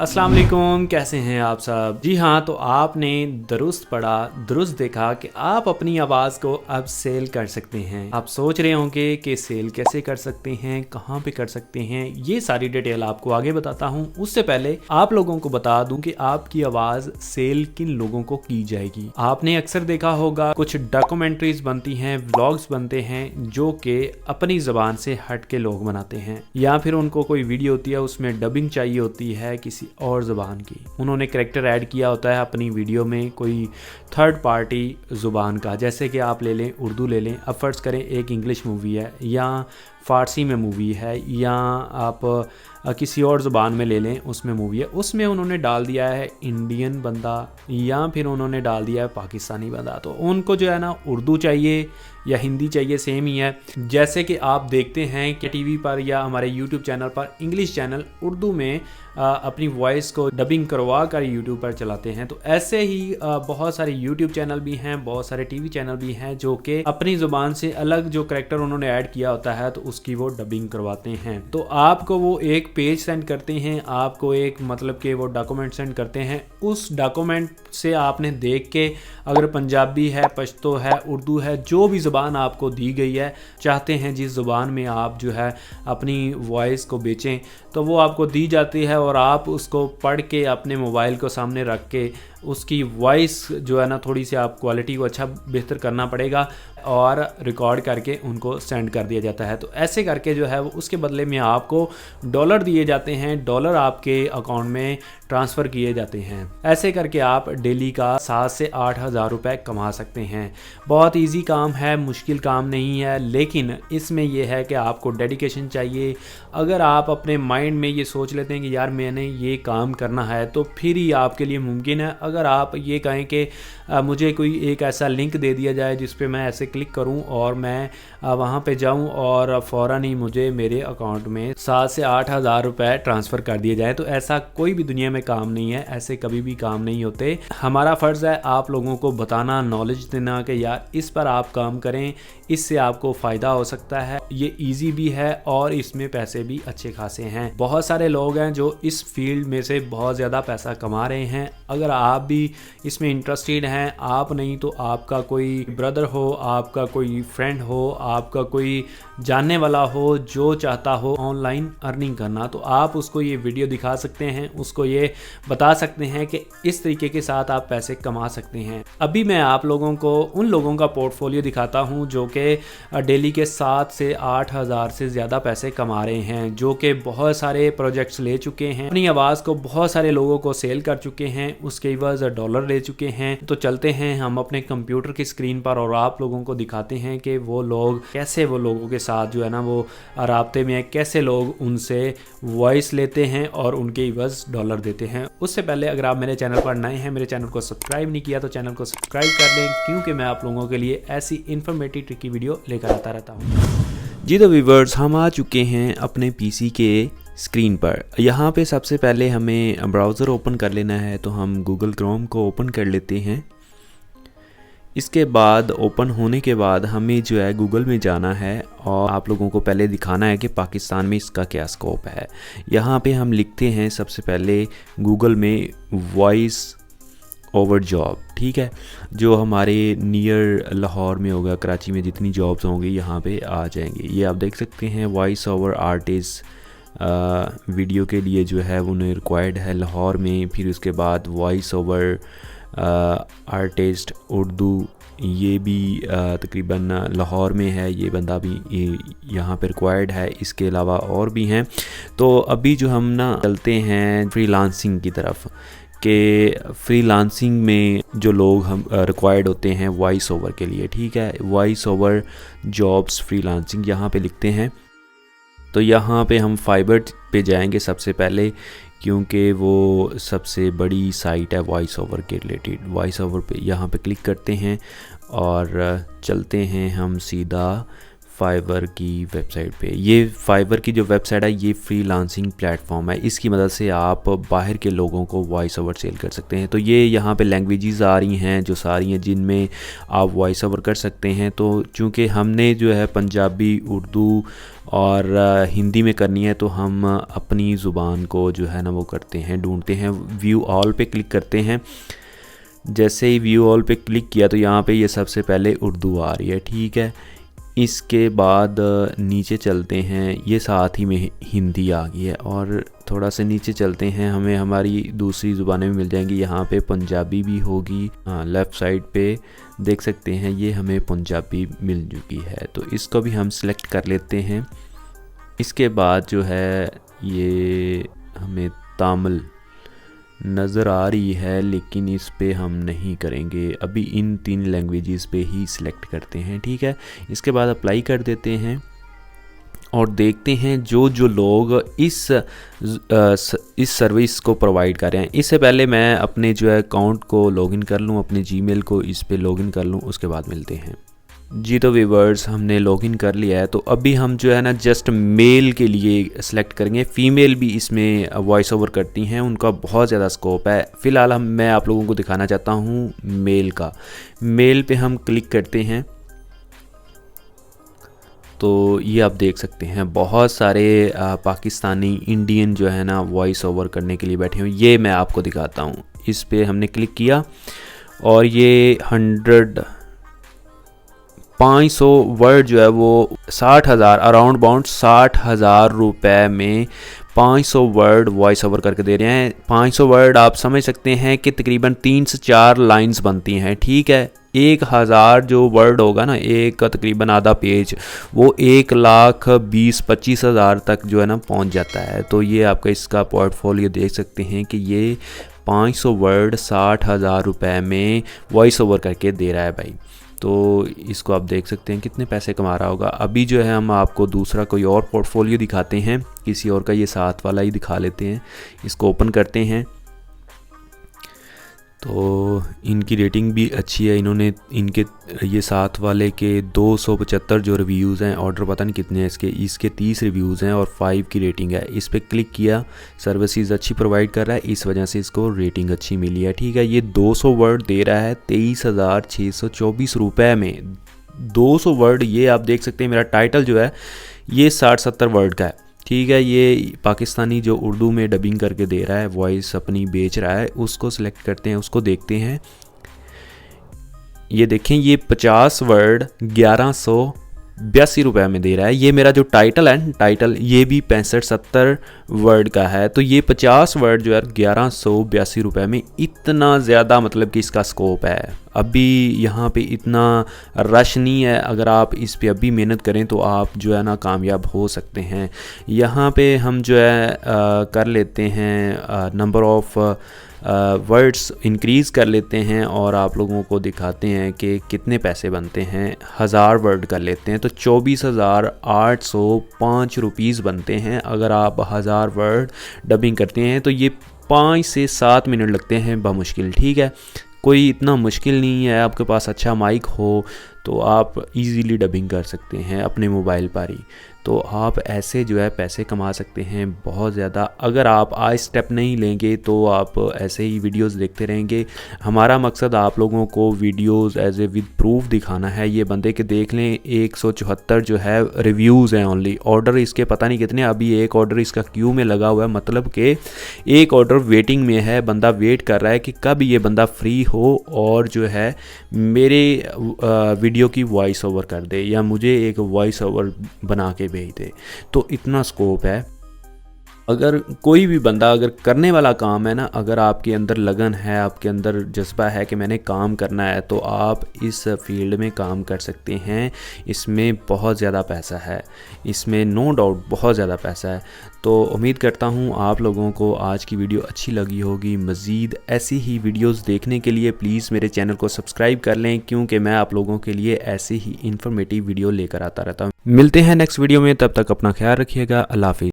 अस्सलाम वालेकुम, कैसे हैं आप सब। जी हाँ, तो आपने दुरुस्त पढ़ा, दुरुस्त देखा कि आप अपनी आवाज़ को अब सेल कर सकते हैं। आप सोच रहे होंगे कि सेल कैसे कर सकते हैं, कहाँ पे कर सकते हैं, ये सारी डिटेल आपको आगे बताता हूँ। उससे पहले आप लोगों को बता दूं कि आपकी आवाज़ सेल किन लोगों को की जाएगी। आपने अक्सर देखा होगा कुछ डॉक्यूमेंट्रीज बनती हैं, व्लॉग्स बनते हैं जो कि अपनी ज़बान से हट के लोग बनाते हैं, या फिर उनको कोई वीडियो होती है उसमें डबिंग चाहिए होती है किसी और ज़ुबान की। उन्होंने करैक्टर ऐड किया होता है अपनी वीडियो में कोई थर्ड पार्टी ज़ुबान का। जैसे कि आप ले लें, उर्दू ले लें, अब फ़र्ज़ करें एक इंग्लिश मूवी है या फ़ारसी में मूवी है, या आप किसी और ज़ुबान में ले लें उसमें मूवी है, उसमें उन्होंने डाल दिया है इंडियन बंदा या फिर उन्होंने डाल दिया है पाकिस्तानी बंदा। तो उनको जो है ना उर्दू चाहिए या हिंदी चाहिए, सेम ही है। जैसे कि आप देखते हैं कि टीवी पर या हमारे यूट्यूब चैनल पर इंग्लिश चैनल उर्दू में अपनी वॉइस को डबिंग करवा कर यूट्यूब पर चलाते हैं, तो ऐसे ही बहुत सारे यूट्यूब चैनल भी हैं, बहुत सारे टीवी चैनल भी हैं जो कि अपनी ज़ुबान से अलग जो करैक्टर उन्होंने ऐड किया होता है तो उसकी वो डबिंग करवाते हैं। तो आपको वो एक पेज सेंड करते हैं, आपको एक मतलब कि वो डॉक्यूमेंट सेंड करते हैं। उस डॉक्यूमेंट से आपने देख के, अगर पंजाबी है, पश्तो है, उर्दू है, जो भी ज़ुबान आपको दी गई है, चाहते हैं जिस ज़ुबान में आप जो है अपनी वॉइस को बेचें, तो वो आपको दी जाती है और आप उसको पढ़ के अपने मोबाइल को सामने रख के उसकी वॉइस जो है ना थोड़ी सी आप क्वालिटी को अच्छा बेहतर करना पड़ेगा और रिकॉर्ड करके उनको सेंड कर दिया जाता है। तो ऐसे करके जो है वो उसके बदले में आपको डॉलर दिए जाते हैं, डॉलर आपके अकाउंट में ट्रांसफ़र किए जाते हैं। ऐसे करके आप डेली का 7 से 8 हज़ार रुपये कमा सकते हैं। बहुत इजी काम है, मुश्किल काम नहीं है, लेकिन इसमें यह है कि आपको डेडिकेशन चाहिए। अगर आप अपने माइंड में ये सोच लेते हैं कि यार मैंने ये काम करना है, तो फिर ही आपके लिए मुमकिन है। अगर आप ये कहें कि मुझे कोई एक ऐसा लिंक दे दिया जाए जिस पे मैं ऐसे क्लिक करूं और मैं वहां पे जाऊं और फ़ौरन ही मुझे मेरे अकाउंट में 7 से 8 हज़ार रुपये ट्रांसफ़र कर दिए जाए, तो ऐसा कोई भी दुनिया में काम नहीं है, ऐसे कभी भी काम नहीं होते। हमारा फ़र्ज़ है आप लोगों को बताना, नॉलेज देना कि यार इस पर आप काम करें, इससे आपको फ़ायदा हो सकता है, ये ईजी भी है और इसमें पैसे भी अच्छे खासे हैं। बहुत सारे लोग हैं जो इस फील्ड में से बहुत ज़्यादा पैसा कमा रहे हैं। अगर आप भी इसमें इंटरेस्टेड हैं, आप नहीं तो आपका कोई ब्रदर हो, आपका कोई फ्रेंड हो, आपका कोई जानने वाला हो जो चाहता हो ऑनलाइन अर्निंग करना, तो आप उसको ये वीडियो दिखा सकते हैं, उसको ये बता सकते हैं कि इस तरीके के साथ आप पैसे कमा सकते हैं। अभी मैं आप लोगों को उन लोगों का पोर्टफोलियो दिखाता हूं जो कि डेली के 7 से 8 हज़ार से ज़्यादा पैसे कमा रहे हैं, जो कि बहुत सारे प्रोजेक्ट्स ले चुके हैं, अपनी आवाज़ को बहुत सारे लोगों को सेल कर चुके हैं, उसके एवज डॉलर ले चुके हैं। तो चलते हैं हम अपने कंप्यूटर की स्क्रीन पर और आप लोगों को दिखाते हैं कि वो लोग कैसे, वो लोगों के साथ जो है ना वो राब्ते में, कैसे लोग उनसे वॉइस लेते हैं और उनके एवज डॉलर देते हैं। उससे पहले अगर आप मेरे चैनल पर नए हैं, मेरे चैनल को सब्सक्राइब नहीं किया तो चैनल को सब्सक्राइब कर लें, क्योंकि मैं आप लोगों के लिए ऐसी इन्फॉर्मेटिव ट्रिकी वीडियो लेकर आता रहता हूँ। जी तो व्यूअर्स, हम आ चुके हैं अपने पीसी के स्क्रीन पर। यहाँ पे सबसे पहले हमें ब्राउज़र ओपन कर लेना है, तो हम गूगल क्रोम को ओपन कर लेते हैं। इसके बाद ओपन होने के बाद हमें जो है गूगल में जाना है और आप लोगों को पहले दिखाना है कि पाकिस्तान में इसका क्या स्कोप है। यहाँ पे हम लिखते हैं सबसे पहले गूगल में वॉइस ओवर जॉब, ठीक है, जो हमारे नियर लाहौर में होगा, कराची में जितनी जॉब्स होंगी यहाँ पे आ जाएंगी। ये आप देख सकते हैं वॉइस ओवर आर्टिस्ट वीडियो के लिए जो है वो रिक्वायर्ड है लाहौर में। फिर उसके बाद वॉइस ओवर आर्टिस्ट उर्दू, ये भी तकरीबन लाहौर में है, ये बंदा भी यहाँ पर रिक्वायर्ड है। इसके अलावा और भी हैं। तो अभी जो हम ना चलते हैं फ्रीलांसिंग की तरफ, कि फ्रीलांसिंग में जो लोग हम रिक्वायर्ड होते हैं वॉइस ओवर के लिए, ठीक है, वॉइस ओवर जॉब्स फ्रीलांसिंग यहाँ पे लिखते हैं। तो यहाँ पे हम फाइबर पे जाएंगे सबसे पहले, क्योंकि वो सबसे बड़ी साइट है वॉइस ओवर के रिलेटेड। वॉइस ओवर पे यहाँ पे क्लिक करते हैं और चलते हैं हम सीधा फाइवर की वेबसाइट पे। ये फाइवर की जो वेबसाइट है ये फ्रीलांसिंग प्लेटफॉर्म है, इसकी मदद से आप बाहर के लोगों को वॉइस ओवर सेल कर सकते हैं। तो ये यहाँ पे लैंग्वेजेस आ रही हैं जो सारी हैं जिनमें आप वॉइस ओवर कर सकते हैं। तो चूँकि हमने जो है पंजाबी, उर्दू और हिंदी में करनी है, तो हम अपनी ज़ुबान को जो है ना वो करते हैं, ढूंढते हैं, व्यू ऑल पे क्लिक करते हैं। जैसे ही व्यू ऑल पे क्लिक किया तो यहाँ पे ये सबसे पहले उर्दू आ रही है, ठीक है। इसके बाद नीचे चलते हैं, ये साथ ही में हिंदी आ गई है, और थोड़ा सा नीचे चलते हैं, हमें हमारी दूसरी ज़ुबानें भी मिल जाएंगी। यहाँ पे पंजाबी भी होगी, हाँ लेफ़्ट साइड पे देख सकते हैं ये हमें पंजाबी मिल चुकी है। तो इसको भी हम सिलेक्ट कर लेते हैं। इसके बाद जो है ये हमें तामिल नज़र आ रही है, लेकिन इस पे हम नहीं करेंगे, अभी इन 3 लैंग्वेजेस पे ही सिलेक्ट करते हैं, ठीक है। इसके बाद अप्लाई कर देते हैं और देखते हैं जो लोग इस सर्विस को प्रोवाइड कर रहे हैं। इससे पहले मैं अपने जो है अकाउंट को लॉगिन कर लूँ, अपने जीमेल को इस पे लॉगिन कर लूँ, उसके बाद मिलते हैं जी। तो व्यूअर्स हमने लॉगिन कर लिया है। तो अभी हम जो है ना जस्ट मेल के लिए सिलेक्ट करेंगे। फ़ीमेल भी इसमें वॉइस ओवर करती हैं, उनका बहुत ज़्यादा स्कोप है। फ़िलहाल मैं आप लोगों को दिखाना चाहता हूँ मेल का। मेल पे हम क्लिक करते हैं तो ये आप देख सकते हैं बहुत सारे पाकिस्तानी, इंडियन जो है ना वॉइस ओवर करने के लिए बैठे हुए। ये मैं आपको दिखाता हूँ। इस पे हमने क्लिक किया और ये 500 वर्ड जो है वो 60,000 अराउंड अबाउट 60,000 रुपये में 500 वर्ड वॉइस ओवर करके दे रहे हैं। 500 वर्ड आप समझ सकते हैं कि तकरीबन 3 से 4 लाइंस बनती हैं, ठीक है। 1000 जो वर्ड होगा ना, एक का तकरीबन आधा पेज, वो 1,20,25,000 तक जो है ना पहुंच जाता है। तो ये आपका इसका पोर्टफोलियो देख सकते हैं कि ये 500 वर्ड 60,000 रुपये में वॉइस ओवर करके दे रहा है भाई। तो इसको आप देख सकते हैं कितने पैसे कमा रहा होगा। अभी जो है हम आपको दूसरा कोई और पोर्टफोलियो दिखाते हैं, किसी और का, ये साथ वाला ही दिखा लेते हैं। इसको ओपन करते हैं तो इनकी रेटिंग भी अच्छी है। इन्होंने इनके ये साथ वाले के 275 जो रिव्यूज़ हैं, ऑर्डर पता नहीं कितने हैं इसके 30 रिव्यूज़ हैं और 5 की रेटिंग है। इस पर क्लिक किया, सर्विसेज अच्छी प्रोवाइड कर रहा है, इस वजह से इसको रेटिंग अच्छी मिली है, ठीक है। ये 200 वर्ड दे रहा है 23,624 रुपये में। 200 वर्ड, ये आप देख सकते हैं। मेरा टाइटल जो है ये 60-70 वर्ड का है, ठीक है। ये पाकिस्तानी जो उर्दू में डबिंग करके दे रहा है, वॉइस अपनी बेच रहा है, उसको सिलेक्ट करते हैं, उसको देखते हैं। ये देखें, ये 50 वर्ड 1182 रुपये में दे रहा है। ये मेरा जो टाइटल है, टाइटल ये भी 65-70 वर्ड का है। तो ये 50 वर्ड जो है 1182 रुपये में, इतना ज़्यादा मतलब कि इसका स्कोप है। अभी यहाँ पे इतना रश नहीं है, अगर आप इस पे अभी मेहनत करें तो आप जो है ना कामयाब हो सकते हैं। यहाँ पे हम जो है कर लेते हैं नंबर ऑफ़ वर्ड्स इंक्रीज़ कर लेते हैं और आप लोगों को दिखाते हैं कि कितने पैसे बनते हैं। 1000 वर्ड कर लेते हैं तो 24,805 रुपीज़ बनते हैं। अगर आप 1000 वर्ड डबिंग करते हैं तो ये 5 से 7 मिनट लगते हैं बमुश्किल, ठीक है। कोई इतना मुश्किल नहीं है, आपके पास अच्छा माइक हो तो आप इजीली डबिंग कर सकते हैं अपने मोबाइल पर ही। तो आप ऐसे जो है पैसे कमा सकते हैं बहुत ज़्यादा। अगर आप आज स्टेप नहीं लेंगे तो आप ऐसे ही वीडियोस देखते रहेंगे। हमारा मकसद आप लोगों को videos as a with proof दिखाना है। ये बंदे के देख लें 174 जो है रिव्यूज़ हैं ओनली। ऑर्डर इसके पता नहीं कितने, अभी एक ऑर्डर इसका क्यू में लगा हुआ है, मतलब कि एक ऑर्डर वेटिंग में है। बंदा वेट कर रहा है कि कब ये बंदा फ्री हो और जो है मेरे वीडियो की वॉइस ओवर कर दे या मुझे एक वॉइस ओवर बना के भेज दे। तो इतना स्कोप है। अगर कोई भी बंदा अगर करने वाला काम है ना, अगर आपके अंदर लगन है, आपके अंदर जज्बा है कि मैंने काम करना है, तो आप इस फील्ड में काम कर सकते हैं। इसमें बहुत ज़्यादा पैसा है, इसमें नो डाउट बहुत ज़्यादा पैसा है। तो उम्मीद करता हूँ आप लोगों को आज की वीडियो अच्छी लगी होगी। मज़ीद ऐसी ही वीडियोस देखने के लिए प्लीज़ मेरे चैनल को सब्सक्राइब कर लें, क्योंकि मैं आप लोगों के लिए ऐसे ही इंफॉर्मेटिव वीडियो लेकर आता रहता हूँ। मिलते हैं नेक्स्ट वीडियो में, तब तक अपना ख्याल रखिएगा। अल्लाह हाफ़िज़।